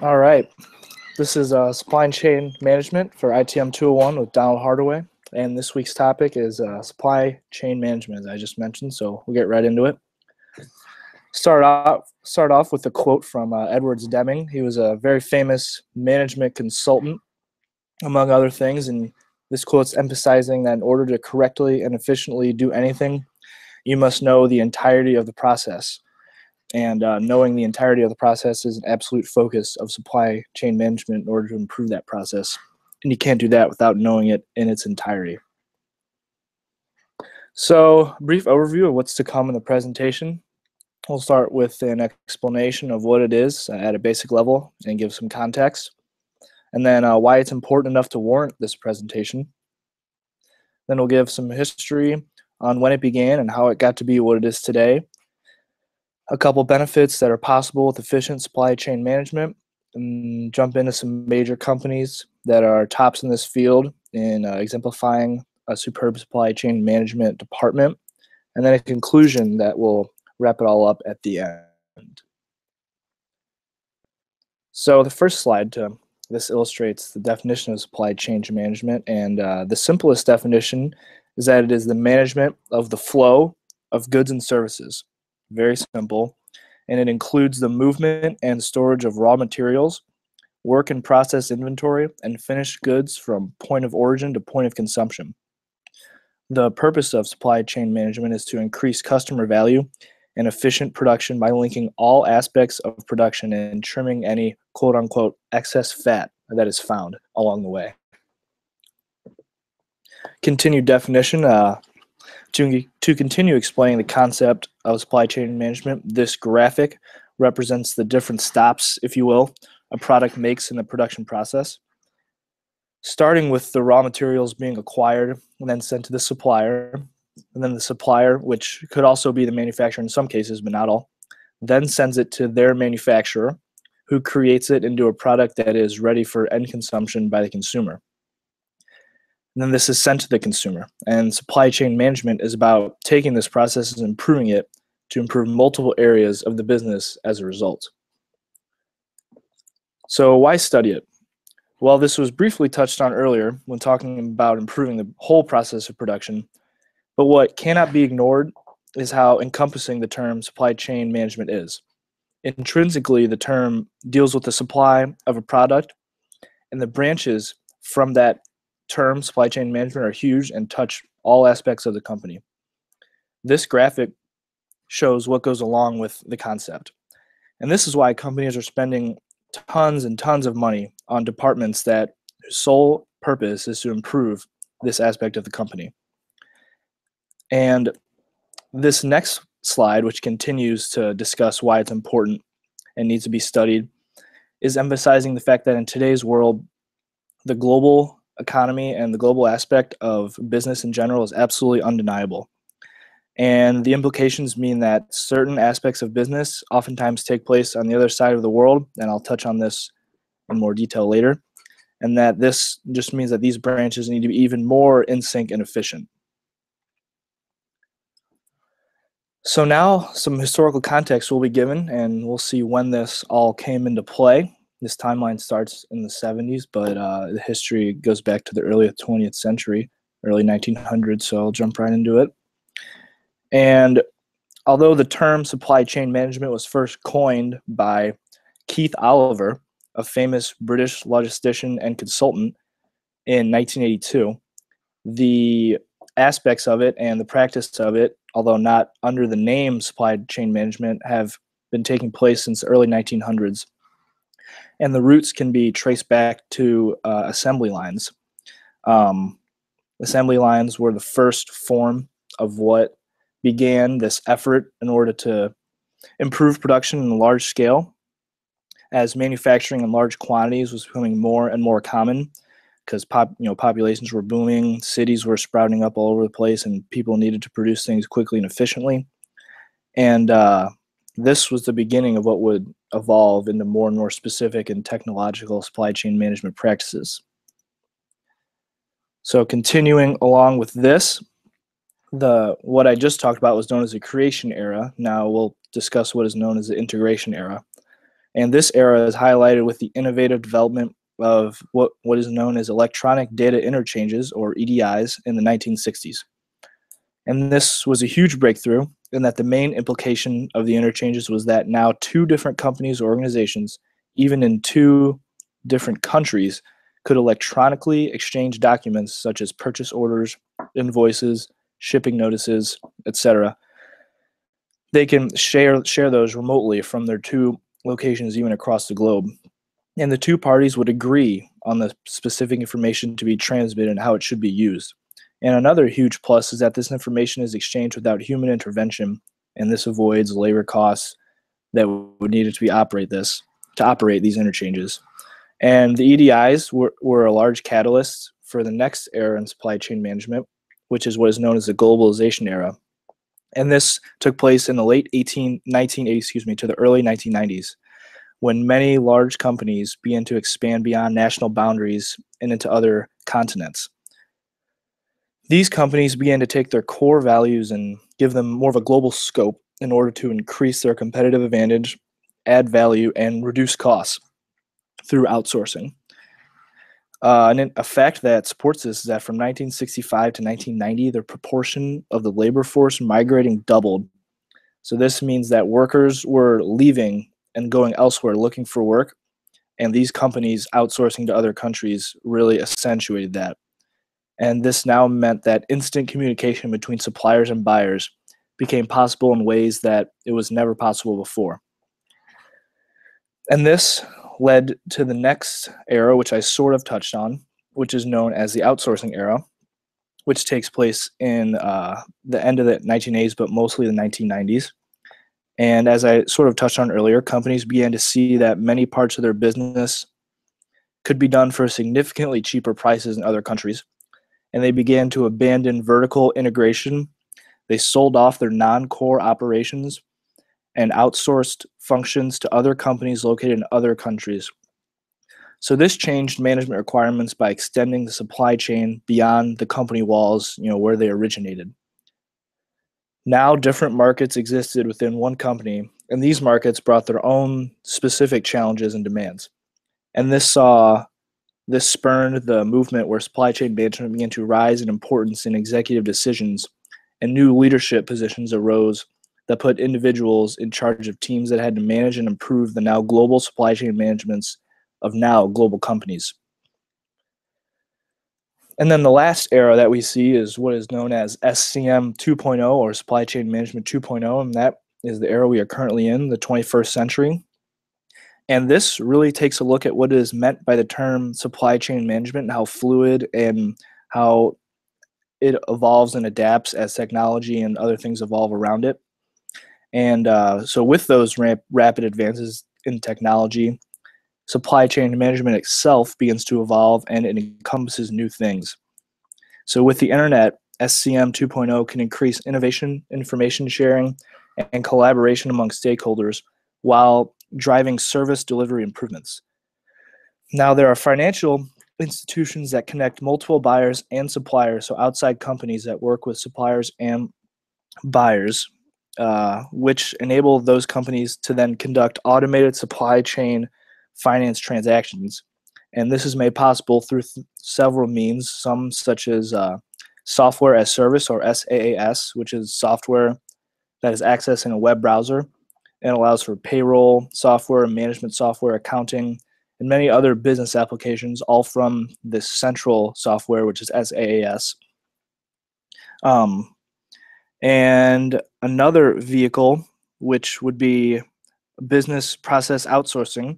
All right. This is supply chain management for ITM 201 with Donald Hardaway. And this week's topic is supply chain management, as I just mentioned. So we'll get right into it. Start off with a quote from Edwards Deming. He was a very famous management consultant, among other things. And this quote's emphasizing that in order to correctly and efficiently do anything, you must know the entirety of the process. And knowing the entirety of the process is an absolute focus of supply chain management in order to improve that process. And you can't do that without knowing it in its entirety. So, a brief overview of what's to come in the presentation. We'll start with an explanation of what it is at a basic level and give some context. And then why it's important enough to warrant this presentation. Then we'll give some history on when it began and how it got to be what it is today. A couple benefits that are possible with efficient supply chain management, and jump into some major companies that are tops in this field in exemplifying a superb supply chain management department, and then a conclusion that will wrap it all up at the end. So the first slide this illustrates the definition of supply chain management, and the simplest definition is that it is the management of the flow of goods and services. Very simple, and it includes the movement and storage of raw materials, work and process inventory, and finished goods from point of origin to point of consumption. The purpose of supply chain management is to increase customer value and efficient production by linking all aspects of production and trimming any quote-unquote excess fat that is found along the way. Continued definition. To continue explaining the concept of supply chain management, this graphic represents the different stops, if you will, a product makes in the production process, starting with the raw materials being acquired and then sent to the supplier, and then the supplier, which could also be the manufacturer in some cases, but not all, then sends it to their manufacturer, who creates it into a product that is ready for end consumption by the consumer. And then this is sent to the consumer. And supply chain management is about taking this process and improving it to improve multiple areas of the business as a result. So why study it? Well, this was briefly touched on earlier when talking about improving the whole process of production. But what cannot be ignored is how encompassing the term supply chain management is. Intrinsically, the term deals with the supply of a product, and the branches from that term, supply chain management, are huge and touch all aspects of the company. This graphic shows what goes along with the concept. And this is why companies are spending tons and tons of money on departments that whose sole purpose is to improve this aspect of the company. And this next slide, which continues to discuss why it's important and needs to be studied, is emphasizing the fact that in today's world, the global economy and the global aspect of business in general is absolutely undeniable. And the implications mean that certain aspects of business oftentimes take place on the other side of the world, and I'll touch on this in more detail later, and that this just means that these branches need to be even more in sync and efficient. So now some historical context will be given, and we'll see when this all came into play. This timeline starts in the 70s, but the history goes back to the early 20th century, early 1900s, so I'll jump right into it. And although the term supply chain management was first coined by Keith Oliver, a famous British logistician and consultant, in 1982, the aspects of it and the practice of it, although not under the name supply chain management, have been taking place since the early 1900s. And the roots can be traced back to assembly lines. Assembly lines were the first form of what began this effort in order to improve production on a large scale, as manufacturing in large quantities was becoming more and more common, because populations were booming, cities were sprouting up all over the place, and people needed to produce things quickly and efficiently. And this was the beginning of what would evolve into more and more specific and technological supply chain management practices. So continuing along with this, what I just talked about was known as the creation era. Now we'll discuss what is known as the integration era. And this era is highlighted with the innovative development of what is known as electronic data interchanges, or EDIs, in the 1960s. And this was a huge breakthrough in that the main implication of the interchanges was that now two different companies or organizations, even in two different countries, could electronically exchange documents such as purchase orders, invoices, shipping notices, etc. They can share those remotely from their two locations, even across the globe. And the two parties would agree on the specific information to be transmitted and how it should be used. And another huge plus is that this information is exchanged without human intervention, and this avoids labor costs that would need to operate these interchanges. And the EDIs were a large catalyst for the next era in supply chain management, which is what is known as the globalization era. And this took place in the late 1980s, to the early 1990s, when many large companies began to expand beyond national boundaries and into other continents. These companies began to take their core values and give them more of a global scope in order to increase their competitive advantage, add value, and reduce costs through outsourcing. And a fact that supports this is that from 1965 to 1990, the proportion of the labor force migrating doubled. So this means that workers were leaving and going elsewhere looking for work, and these companies outsourcing to other countries really accentuated that. And this now meant that instant communication between suppliers and buyers became possible in ways that it was never possible before. And this led to the next era, which I sort of touched on, which is known as the outsourcing era, which takes place in the end of the 1980s, but mostly the 1990s. And as I sort of touched on earlier, companies began to see that many parts of their business could be done for significantly cheaper prices in other countries, and they began to abandon vertical integration. They sold off their non-core operations and outsourced functions to other companies located in other countries. So this changed management requirements by extending the supply chain beyond the company walls, where they originated. Now different markets existed within one company, and these markets brought their own specific challenges and demands. And this spurned the movement where supply chain management began to rise in importance in executive decisions, and new leadership positions arose that put individuals in charge of teams that had to manage and improve the now global supply chain managements of now global companies. And then the last era that we see is what is known as SCM 2.0, or Supply Chain Management 2.0, and that is the era we are currently in, the 21st century. And this really takes a look at what is meant by the term supply chain management and how fluid and how it evolves and adapts as technology and other things evolve around it. And so with those rapid advances in technology, supply chain management itself begins to evolve, and it encompasses new things. So with the internet, SCM 2.0 can increase innovation, information sharing, and collaboration among stakeholders while driving service delivery improvements. Now, there are financial institutions that connect multiple buyers and suppliers, so outside companies that work with suppliers and buyers, which enable those companies to then conduct automated supply chain finance transactions. And this is made possible through several means, some such as software as service, or SaaS, which is software that is accessed in a web browser and allows for payroll software, management software, accounting, and many other business applications, all from this central software, which is SaaS. And another vehicle, which would be business process outsourcing,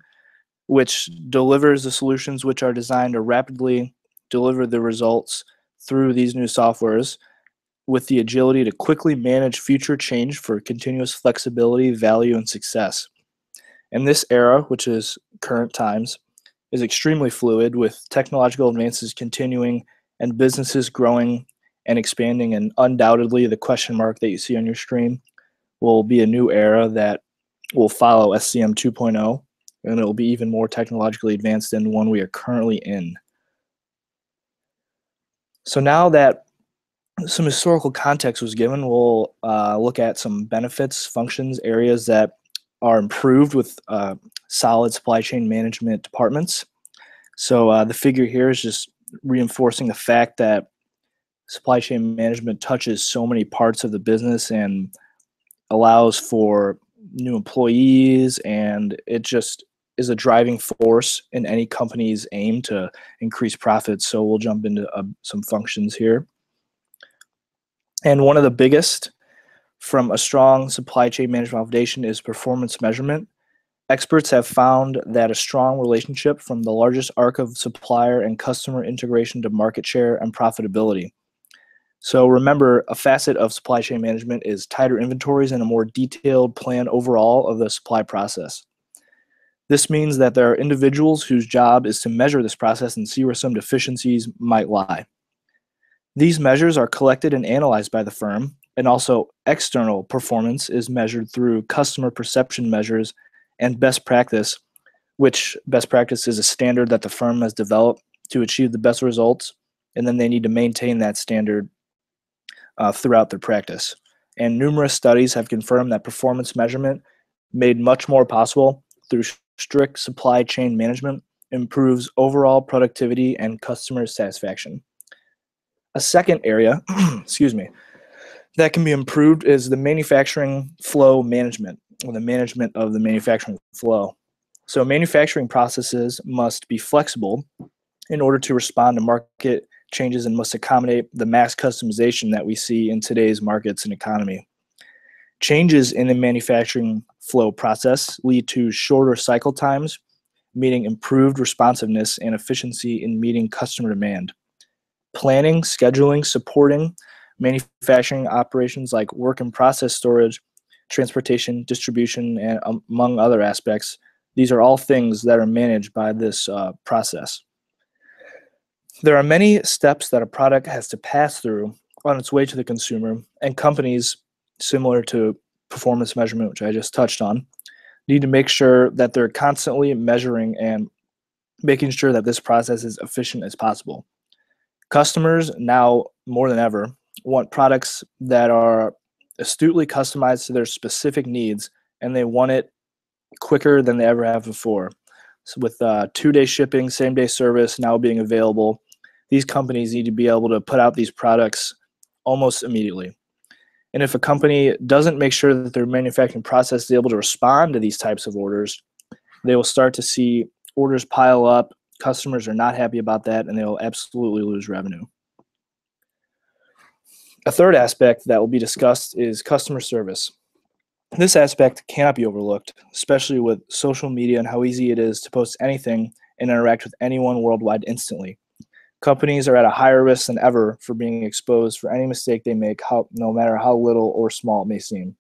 which delivers the solutions which are designed to rapidly deliver the results through these new softwares with the agility to quickly manage future change for continuous flexibility, value, and success. And this era, which is current times, is extremely fluid, with technological advances continuing and businesses growing and expanding. And undoubtedly, the question mark that you see on your screen will be a new era that will follow SCM 2.0, and it will be even more technologically advanced than the one we are currently in. So now that some historical context was given, we'll look at some benefits, functions, areas that are improved with solid supply chain management departments. So the figure here is just reinforcing the fact that supply chain management touches so many parts of the business and allows for new employees, and it just is a driving force in any company's aim to increase profits. So we'll jump into some functions here. And one of the biggest from a strong supply chain management foundation is performance measurement. Experts have found that a strong relationship from the largest arc of supplier and customer integration to market share and profitability. So remember, a facet of supply chain management is tighter inventories and a more detailed plan overall of the supply process. This means that there are individuals whose job is to measure this process and see where some deficiencies might lie. These measures are collected and analyzed by the firm, and also external performance is measured through customer perception measures and best practice, which best practice is a standard that the firm has developed to achieve the best results, and then they need to maintain that standard throughout their practice. And numerous studies have confirmed that performance measurement, made much more possible through strict supply chain management, improves overall productivity and customer satisfaction. A second area, excuse me, that can be improved is the manufacturing flow management, or the management of the manufacturing flow. So manufacturing processes must be flexible in order to respond to market changes and must accommodate the mass customization that we see in today's markets and economy. Changes in the manufacturing flow process lead to shorter cycle times, meaning improved responsiveness and efficiency in meeting customer demand. Planning, scheduling, supporting manufacturing operations like work in process storage, transportation, distribution, and among other aspects, these are all things that are managed by this process. There are many steps that a product has to pass through on its way to the consumer, and companies, similar to performance measurement, which I just touched on, need to make sure that they're constantly measuring and making sure that this process is efficient as possible. Customers now more than ever want products that are astutely customized to their specific needs, and they want it quicker than they ever have before. So with 2-day shipping, same-day service now being available, these companies need to be able to put out these products almost immediately. And if a company doesn't make sure that their manufacturing process is able to respond to these types of orders, they will start to see orders pile up. Customers are not happy about that, and they will absolutely lose revenue. A third aspect that will be discussed is customer service. This aspect cannot be overlooked, especially with social media and how easy it is to post anything and interact with anyone worldwide instantly. Companies are at a higher risk than ever for being exposed for any mistake they make, no matter how little or small it may seem.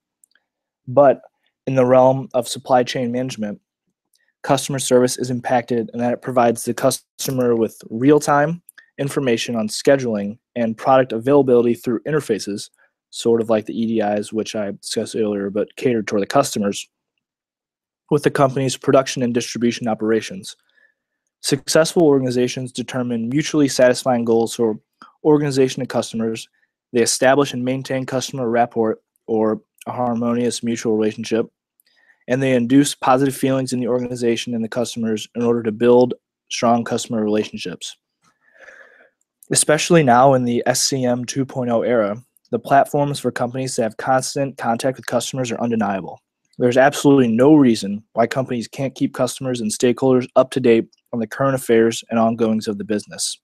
But in the realm of supply chain management, customer service is impacted in that it provides the customer with real-time information on scheduling and product availability through interfaces, sort of like the EDIs, which I discussed earlier, but catered toward the customers, with the company's production and distribution operations. Successful organizations determine mutually satisfying goals for organization and customers. They establish and maintain customer rapport, or a harmonious mutual relationship, and they induce positive feelings in the organization and the customers in order to build strong customer relationships. Especially now in the SCM 2.0 era, the platforms for companies to have constant contact with customers are undeniable. There's absolutely no reason why companies can't keep customers and stakeholders up to date on the current affairs and ongoings of the business.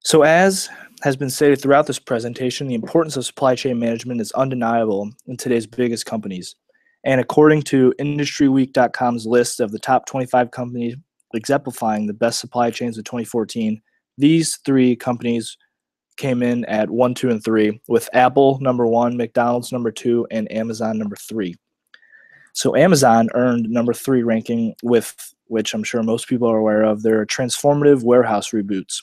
So as has been stated throughout this presentation, the importance of supply chain management is undeniable in today's biggest companies. And according to IndustryWeek.com's list of the top 25 companies exemplifying the best supply chains of 2014, these 3 companies came in at 1, 2, and 3, with Apple number 1, McDonald's number 2, and Amazon number 3. So Amazon earned number 3 ranking with, which I'm sure most people are aware of, their transformative warehouse reboots.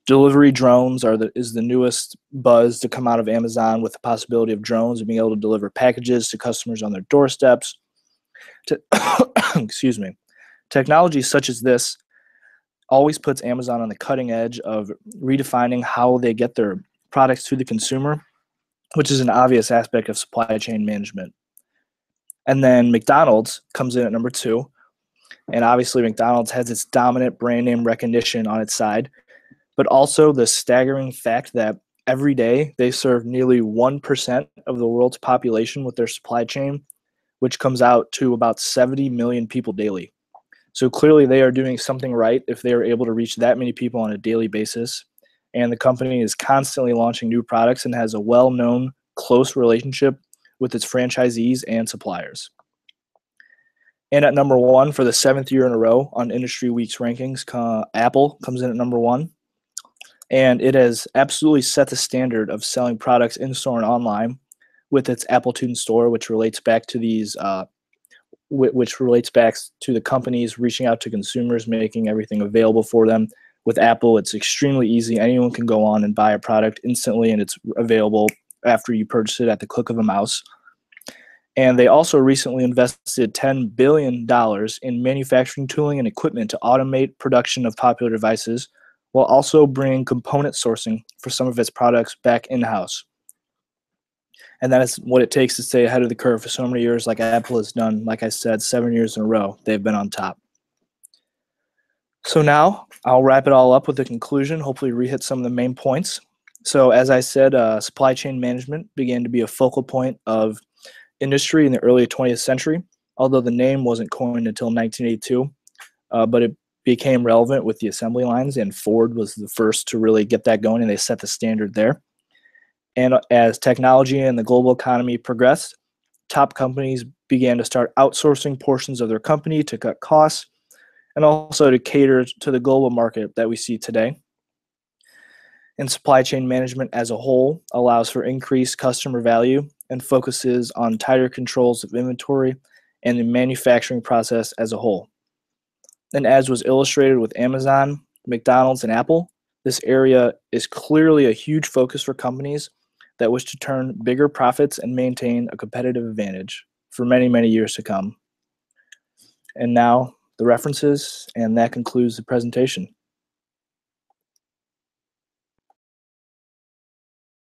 Delivery drones is the newest buzz to come out of Amazon, with the possibility of drones being able to deliver packages to customers on their doorsteps. Excuse me. Technology such as this always puts Amazon on the cutting edge of redefining how they get their products to the consumer, which is an obvious aspect of supply chain management. And then McDonald's comes in at number 2. And obviously, McDonald's has its dominant brand name recognition on its side, but also the staggering fact that every day they serve nearly 1% of the world's population with their supply chain, which comes out to about 70 million people daily. So clearly, they are doing something right if they are able to reach that many people on a daily basis. And the company is constantly launching new products and has a well known, close relationship with its franchisees and suppliers. And at number 1 for the 7th year in a row on Industry Week's rankings, Apple comes in at number 1. And it has absolutely set the standard of selling products in store and online with its Apple Tune Store, which relates back to the companies reaching out to consumers, making everything available for them. With Apple, it's extremely easy. Anyone can go on and buy a product instantly, and it's available after you purchase it at the click of a mouse. And they also recently invested $10 billion in manufacturing tooling and equipment to automate production of popular devices, while also bringing component sourcing for some of its products back in-house. And that is what it takes to stay ahead of the curve for so many years, like Apple has done. Like I said, 7 years in a row, they've been on top. So now I'll wrap it all up with a conclusion, hopefully re-hit some of the main points. So as I said, supply chain management began to be a focal point of industry in the early 20th century, although the name wasn't coined until 1982, but it became relevant with the assembly lines, and Ford was the first to really get that going, and they set the standard there. And as technology and the global economy progressed, top companies began to start outsourcing portions of their company to cut costs and also to cater to the global market that we see today. And supply chain management as a whole allows for increased customer value and focuses on tighter controls of inventory and the manufacturing process as a whole. And as was illustrated with Amazon, McDonald's, and Apple, this area is clearly a huge focus for companies that wish to turn bigger profits and maintain a competitive advantage for many, many years to come. And now the references, and that concludes the presentation.